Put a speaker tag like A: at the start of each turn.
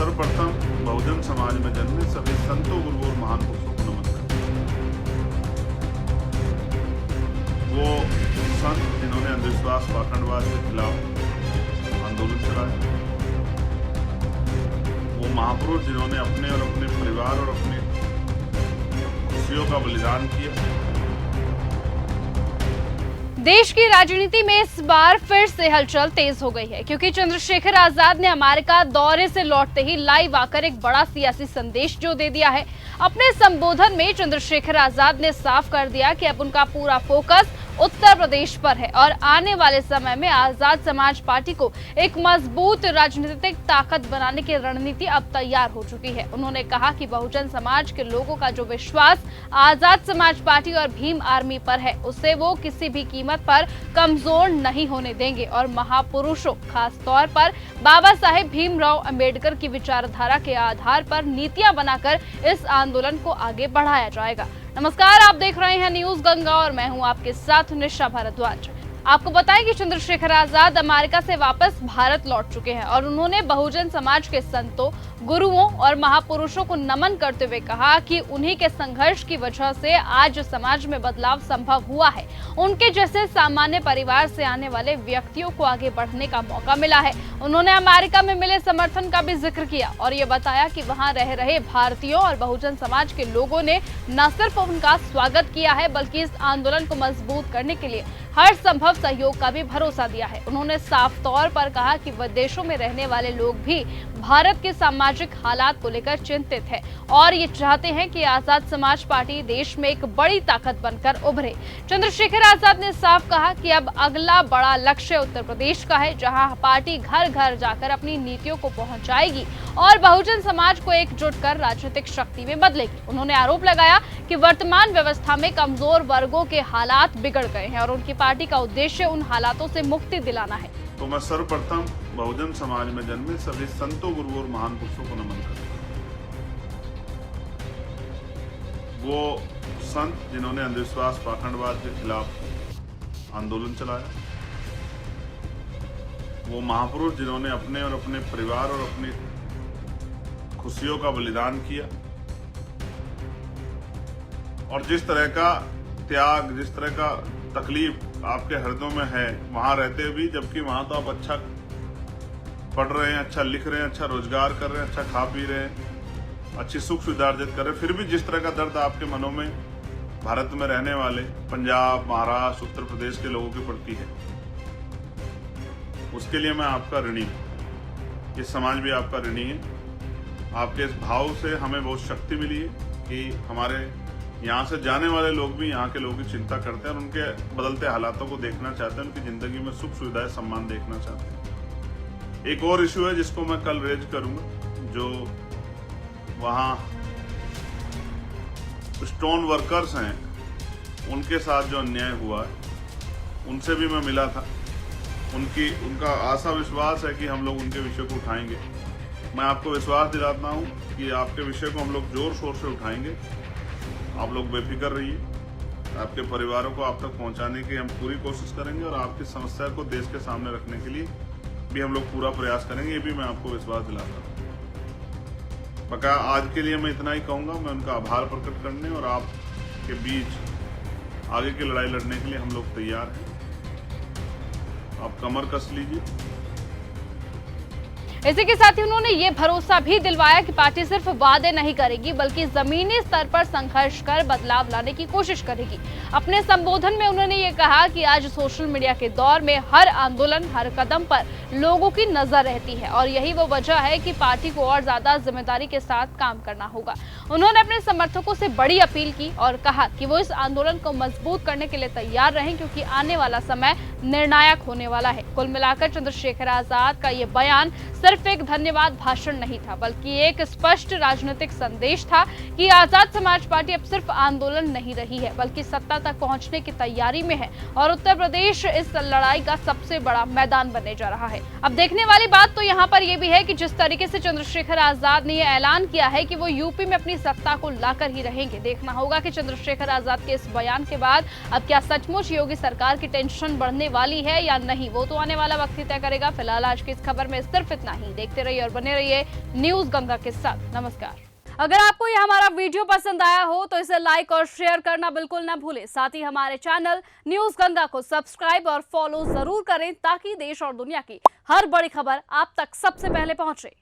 A: सर्वप्रथम बहुजन समाज में जन्मे सभी संतों, गुरुओं और महान पुरुषों को नमन करता हूं। वो संत जिन्होंने अंधविश्वास, पाखंडवाद के खिलाफ आंदोलन चलाया, वो महापुरुष जिन्होंने अपने और अपने परिवार और अपनी खुशियों का बलिदान किया।
B: देश की राजनीति में इस बार फिर से हलचल तेज हो गई है, क्योंकि चंद्रशेखर आजाद ने अमेरिका दौरे से लौटते ही लाइव आकर एक बड़ा सियासी संदेश जो दे दिया है। अपने संबोधन में चंद्रशेखर आजाद ने साफ कर दिया कि अब उनका पूरा फोकस उत्तर प्रदेश पर है और आने वाले समय में आजाद समाज पार्टी को एक मजबूत राजनीतिक ताकत बनाने की रणनीति अब तैयार हो चुकी है। उन्होंने कहा कि बहुजन समाज के लोगों का जो विश्वास आजाद समाज पार्टी और भीम आर्मी पर है, उसे वो किसी भी कीमत पर कमजोर नहीं होने देंगे और महापुरुषों, खास तौर पर बाबा साहेब भीमराव अंबेडकर की विचारधारा के आधार पर नीतियां बनाकर इस आंदोलन को आगे बढ़ाया जाएगा। नमस्कार, आप देख रहे हैं न्यूज गंगा और मैं हूं आपके साथ निशा भारद्वाज। आपको बताएं कि चंद्रशेखर आजाद अमेरिका से वापस भारत लौट चुके हैं और उन्होंने बहुजन समाज के संतों, गुरुओं और महापुरुषों को नमन करते हुए कहा कि उन्हीं के संघर्ष की वजह से आज समाज में बदलाव संभव हुआ है। उनके जैसे सामान्य परिवार से आने वाले व्यक्तियों को आगे बढ़ने का मौका मिला है। उन्होंने अमेरिका में मिले समर्थन का भी जिक्र किया और ये बताया कि वहां रह रहे भारतीयों और बहुजन समाज के लोगों ने न सिर्फ उनका स्वागत किया है, बल्कि इस आंदोलन को मजबूत करने के लिए हर संभव सहयोग का भी भरोसा दिया है। उन्होंने साफ तौर पर कहा कि विदेशों में रहने वाले लोग भी भारत के सामाजिक हालात को लेकर चिंतित है और ये चाहते हैं कि आजाद समाज पार्टी देश में एक बड़ी ताकत बनकर उभरे। चंद्रशेखर आजाद ने साफ कहा कि अब अगला बड़ा लक्ष्य उत्तर प्रदेश का है, जहां पार्टी घर घर जाकर अपनी नीतियों को पहुंचाएगी और बहुजन समाज को एकजुट कर राजनीतिक शक्ति में बदलेगी। उन्होंने आरोप लगाया कि वर्तमान व्यवस्था में कमजोर वर्गों के हालात बिगड़ गए हैं और उनकी पार्टी का उद्देश्य उन हालातों से मुक्ति दिलाना है।
A: तो मैं सर्वप्रथम बहुजन समाज में जन्मे सभी संतों, गुरुओं और महान पुरुषों को नमन करता हूं। वो संत जिन्होंने अंधविश्वास, पाखंडवाद के खिलाफ आंदोलन चलाया, वो महापुरुष जिन्होंने अपने और अपने परिवार और अपनी खुशियों का बलिदान किया और जिस तरह का त्याग, जिस तरह का तकलीफ आपके हृदयों में है वहां रहते भी, जबकि वहां तो आप अच्छा पढ़ रहे हैं, अच्छा लिख रहे हैं, अच्छा रोजगार कर रहे हैं, अच्छा खा पी रहे हैं, अच्छी सुख सुविधा अर्जित कर रहे हैं, फिर भी जिस तरह का दर्द आपके मनों में भारत में रहने वाले पंजाब, महाराष्ट्र, उत्तर प्रदेश के लोगों के प्रति है, उसके लिए मैं आपका ऋणी हूं। ये समाज भी आपका ऋणी है। आपके इस भाव से हमें बहुत शक्ति मिली है कि हमारे यहाँ से जाने वाले लोग भी यहाँ के लोगों की चिंता करते हैं और उनके बदलते हालातों को देखना चाहते हैं, उनकी जिंदगी में सुख सुविधाएं, सम्मान देखना चाहते हैं। एक और इशू है जिसको मैं कल रेज करूंगा, जो वहाँ स्टोन वर्कर्स हैं उनके साथ जो अन्याय हुआ है, उनसे भी मैं मिला था। उनका आशा विश्वास है कि हम लोग उनके विषय को उठाएंगे। मैं आपको विश्वास दिलाता हूँ कि आपके विषय को हम लोग जोर शोर से उठाएंगे। आप लोग बेफिक्र रहिए। आपके परिवारों को आप तक पहुंचाने की हम पूरी कोशिश करेंगे और आपकी समस्या को देश के सामने रखने के लिए भी हम लोग पूरा प्रयास करेंगे। ये भी मैं आपको विश्वास दिलाता हूँ। बका आज के लिए मैं इतना ही कहूँगा। मैं उनका आभार प्रकट करने और आपके बीच आगे की लड़ाई लड़ने के लिए हम लोग तैयार हैं। आप कमर कस लीजिए।
B: इसी के साथ ही उन्होंने ये भरोसा भी दिलवाया कि पार्टी सिर्फ वादे नहीं करेगी, बल्कि जमीनी स्तर पर संघर्ष कर बदलाव लाने की कोशिश करेगी। अपने संबोधन में उन्होंने ये कहा कि आज सोशल मीडिया के दौर में हर आंदोलन, हर कदम पर लोगों की नजर रहती है और यही वो वजह है कि पार्टी को और ज्यादा जिम्मेदारी के साथ काम करना होगा। उन्होंने अपने समर्थकों से बड़ी अपील की और कहा कि वो इस आंदोलन को मजबूत करने के लिए तैयार रहें, क्योंकि आने वाला समय निर्णायक होने वाला है। कुल मिलाकर चंद्रशेखर आजाद का ये बयान सिर्फ एक धन्यवाद भाषण नहीं था, बल्कि एक स्पष्ट राजनीतिक संदेश था कि आजाद समाज पार्टी अब सिर्फ आंदोलन नहीं रही है, बल्कि सत्ता तक पहुंचने की तैयारी में है और उत्तर प्रदेश इस लड़ाई का सबसे बड़ा मैदान बनने जा रहा है। अब देखने वाली बात तो यहाँ पर यह भी है कि जिस तरीके से चंद्रशेखर आजाद ने यह ऐलान किया है कि वो यूपी में अपनी सत्ता को लाकर ही रहेंगे। देखना होगा कि चंद्रशेखर आजाद के इस बयान के बाद अब क्या सचमुच योगी सरकार की टेंशन बढ़ने वाली है या नहीं, वो तो आने वाला वक्त ही तय करेगा। फिलहाल आज की इस खबर में सिर्फ इतना ही। देखते रहिए और बने रहिए न्यूज गंगा के साथ। नमस्कार। अगर आपको यह हमारा वीडियो पसंद आया हो तो इसे लाइक और शेयर करना बिल्कुल ना भूलें। साथ ही हमारे चैनल न्यूज गंगा को सब्सक्राइब और फॉलो जरूर करें ताकि देश और दुनिया की हर बड़ी खबर आप तक सबसे पहले पहुंचे।